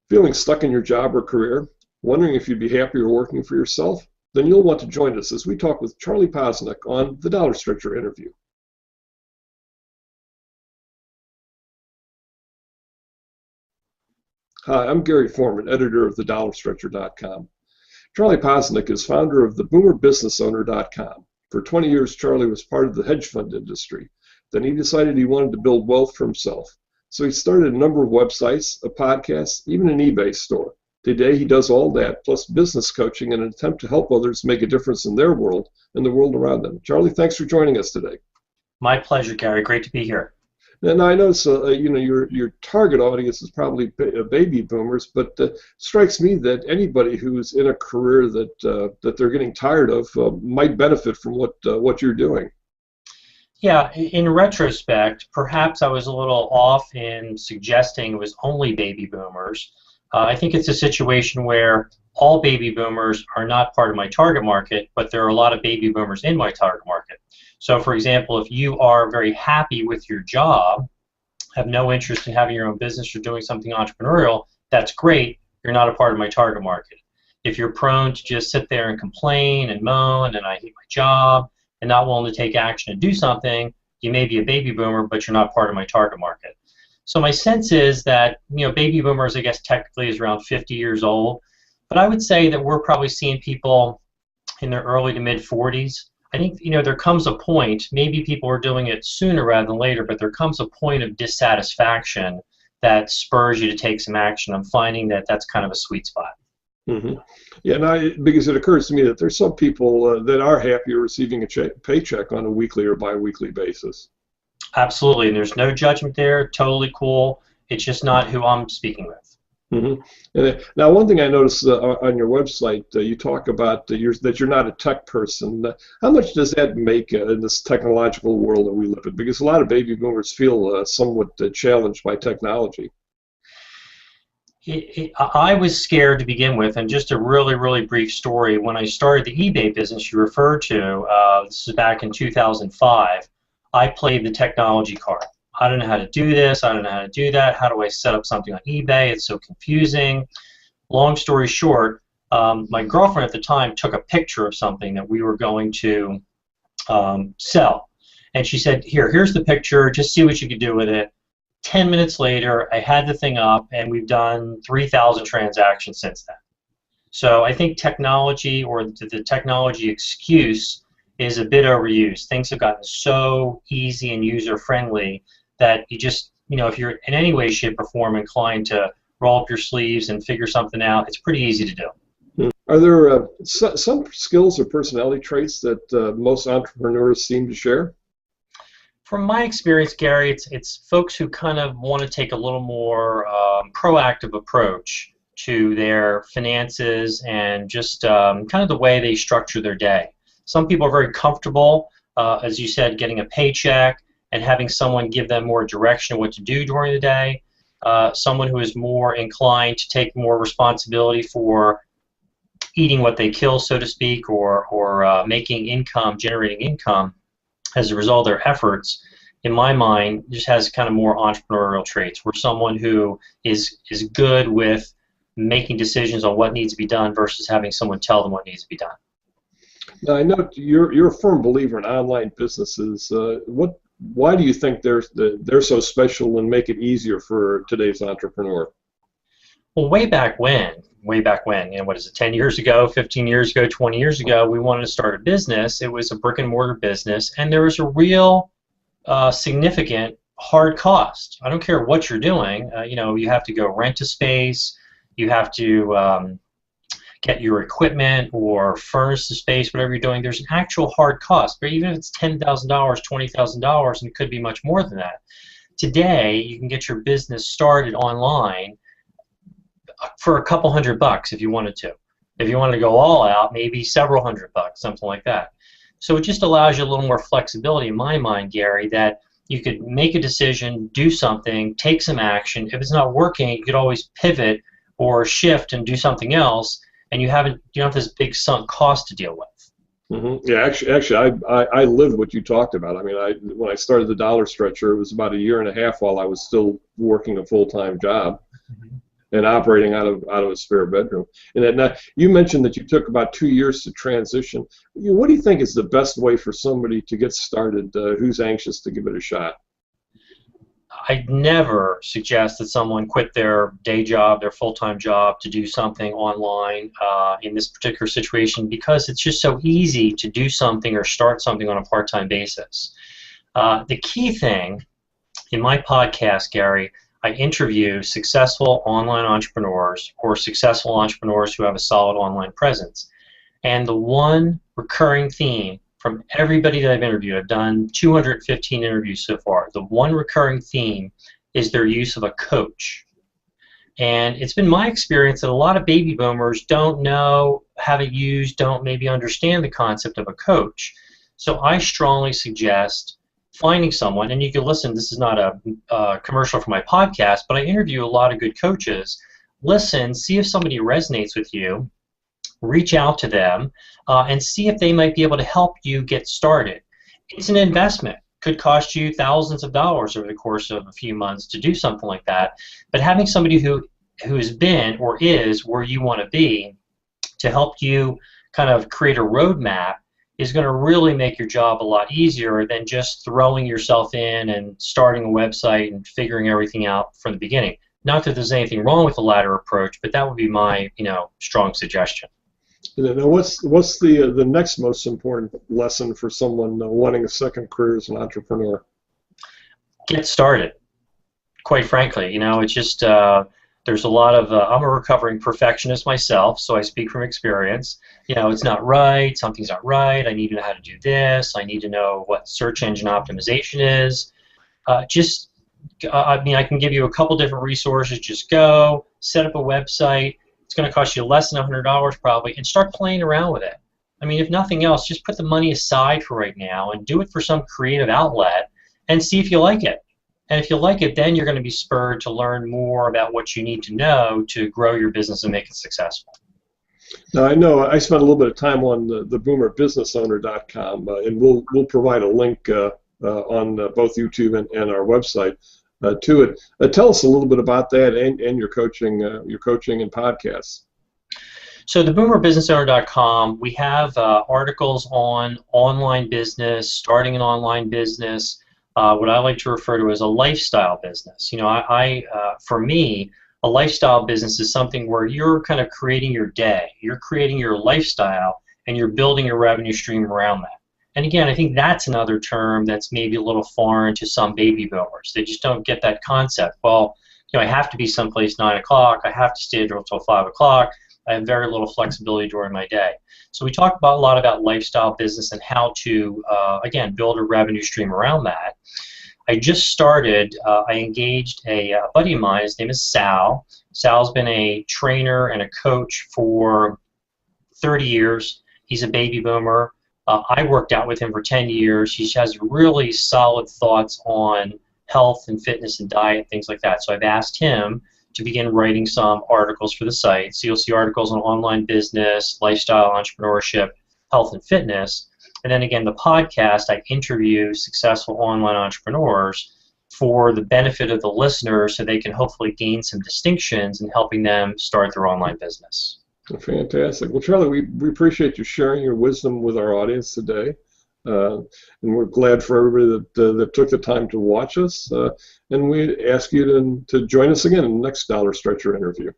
Feeling stuck in your job or career? Wondering if you'd be happier working for yourself? Then you'll want to join us as we talk with Charlie Poznek on the Dollar Stretcher Interview. Hi, I'm Gary Foreman, editor of thedollarstretcher.com. Charlie Poznek is founder of theboomerbusinessowner.com. For 20 years, Charlie was part of the hedge fund industry. Then he decided he wanted to build wealth for himself. So he started a number of websites, a podcast, even an eBay store. Today he does all that, plus business coaching in an attempt to help others make a difference in their world and the world around them. Charlie, thanks for joining us today. My pleasure, Gary. Great to be here. And I notice, your target audience is probably baby boomers, but strikes me that anybody who's in a career that they're getting tired of might benefit from what you're doing. Yeah, in retrospect, perhaps I was a little off in suggesting it was only baby boomers. I think it's a situation where all baby boomers are not part of my target market, but there are a lot of baby boomers in my target market. So, for example, if you are very happy with your job, have no interest in having your own business or doing something entrepreneurial, that's great. You're not a part of my target market. If you're prone to just sit there and complain and moan and I hate my job and not willing to take action and do something, you may be a baby boomer, but you're not part of my target market. So my sense is that, baby boomers, I guess technically is around 50 years old, but I would say that we're probably seeing people in their early to mid 40s. I think, there comes a point, maybe people are doing it sooner rather than later, but there comes a point of dissatisfaction that spurs you to take some action. I'm finding that that's kind of a sweet spot. Mm-hmm. Yeah, because it occurs to me that there's some people that are happier receiving a paycheck on a weekly or bi-weekly basis. Absolutely, and there's no judgment there. Totally cool. It's just not who I'm speaking with. Mm-hmm. And now, one thing I noticed on your website, you talk about that you're not a tech person. How much does that make in this technological world that we live in? Because a lot of baby boomers feel somewhat challenged by technology. I was scared to begin with, and just a really, really brief story. When I started the eBay business you referred to, this is back in 2005, I played the technology card. I don't know how to do this, I don't know how to do that, how do I set up something on eBay, it's so confusing. Long story short, my girlfriend at the time took a picture of something that we were going to sell. And she said, here's the picture, just see what you can do with it. 10 minutes later, I had the thing up, and we've done 3,000 transactions since then. So I think technology, or the technology excuse, is a bit overused. Things have gotten so easy and user-friendly that you just, if you're in any way, shape, or form inclined to roll up your sleeves and figure something out, it's pretty easy to do. Are there some skills or personality traits that most entrepreneurs seem to share? From my experience, Gary, it's folks who kind of want to take a little more proactive approach to their finances and just kind of the way they structure their day. Some people are very comfortable, as you said, getting a paycheck and having someone give them more direction of what to do during the day. Someone who is more inclined to take more responsibility for eating what they kill, so to speak, or making income, generating income as a result of their efforts, in my mind, just has kind of more entrepreneurial traits. We're someone who is good with making decisions on what needs to be done versus having someone tell them what needs to be done. Now, I know you're a firm believer in online businesses. Why do you think they're so special and make it easier for today's entrepreneur? Well, way back when, what is it, 10 years ago, 15 years ago, 20 years ago, we wanted to start a business. It was a brick and mortar business, and there was a real significant hard cost. I don't care what you're doing. You have to go rent a space, you have to get your equipment or furnish the space, whatever you're doing. There's an actual hard cost, but even if it's $10,000, $20,000, and it could be much more than that. Today, you can get your business started online for a couple $100 if you wanted to. If you wanted to go all out, maybe several $100, something like that. So it just allows you a little more flexibility in my mind, Gary, that you could make a decision, do something, take some action. If it's not working, you could always pivot or shift and do something else, and you don't have this big sunk cost to deal with. Mm-hmm. Yeah, actually, I lived what you talked about. I mean, when I started the Dollar Stretcher, it was about a year and a half while I was still working a full-time job. Mm-hmm. and operating out of a spare bedroom. And now, you mentioned that you took about 2 years to transition. What do you think is the best way for somebody to get started who's anxious to give it a shot? I'd never suggest that someone quit their day job, their full-time job, to do something online in this particular situation, because it's just so easy to do something or start something on a part-time basis. The key thing in my podcast, Gary, I interview successful online entrepreneurs or successful entrepreneurs who have a solid online presence. And the one recurring theme from everybody that I've interviewed, I've done 215 interviews so far, the one recurring theme is their use of a coach. And it's been my experience that a lot of baby boomers don't know, haven't used, don't maybe understand the concept of a coach. So I strongly suggest finding someone, and you can listen, this is not a commercial for my podcast, but I interview a lot of good coaches. Listen, see if somebody resonates with you, reach out to them, and see if they might be able to help you get started. It's an investment. Could cost you thousands of dollars over the course of a few months to do something like that, but having somebody who's been or is where you want to be to help you kind of create a roadmap is going to really make your job a lot easier than just throwing yourself in and starting a website and figuring everything out from the beginning. Not that there's anything wrong with the latter approach, but that would be my strong suggestion. Now, what's the next most important lesson for someone wanting a second career as an entrepreneur? Get started. Quite frankly, it's just there's a lot of I'm a recovering perfectionist myself, so I speak from experience. It's not right, something's not right, I need to know how to do this, I need to know what search engine optimization is. I can give you a couple different resources. Just go, set up a website. It's going to cost you less than $100 probably, and start playing around with it. I mean, if nothing else, just put the money aside for right now and do it for some creative outlet and see if you like it. And if you like it, then you're going to be spurred to learn more about what you need to know to grow your business and make it successful. Now, I know I spent a little bit of time on the boomerbusinessowner.com, and we'll provide a link on both YouTube and our website to it. Tell us a little bit about that and your coaching and podcasts. So the boomerbusinessowner.com, we have articles on online business, starting an online business, what I like to refer to as a lifestyle business. For me, a lifestyle business is something where you're kind of creating your day, you're creating your lifestyle, and you're building a revenue stream around that. And again, I think that's another term that's maybe a little foreign to some baby boomers. They just don't get that concept. Well, I have to be someplace 9 o'clock, I have to stay until 5 o'clock, I have very little flexibility during my day. So we talk a lot about lifestyle business and how to, again, build a revenue stream around that. I just started, I engaged a buddy of mine, his name is Sal. Sal's been a trainer and a coach for 30 years. He's a baby boomer. I worked out with him for 10 years. He has really solid thoughts on health and fitness and diet, things like that. So I've asked him to begin writing some articles for the site. So you'll see articles on online business, lifestyle, entrepreneurship, health and fitness. And then again, the podcast, I interview successful online entrepreneurs for the benefit of the listeners so they can hopefully gain some distinctions in helping them start their online business. Fantastic. Well, Charlie, we appreciate you sharing your wisdom with our audience today. And we're glad for everybody that took the time to watch us. And we ask you to join us again in the next Dollar Stretcher interview.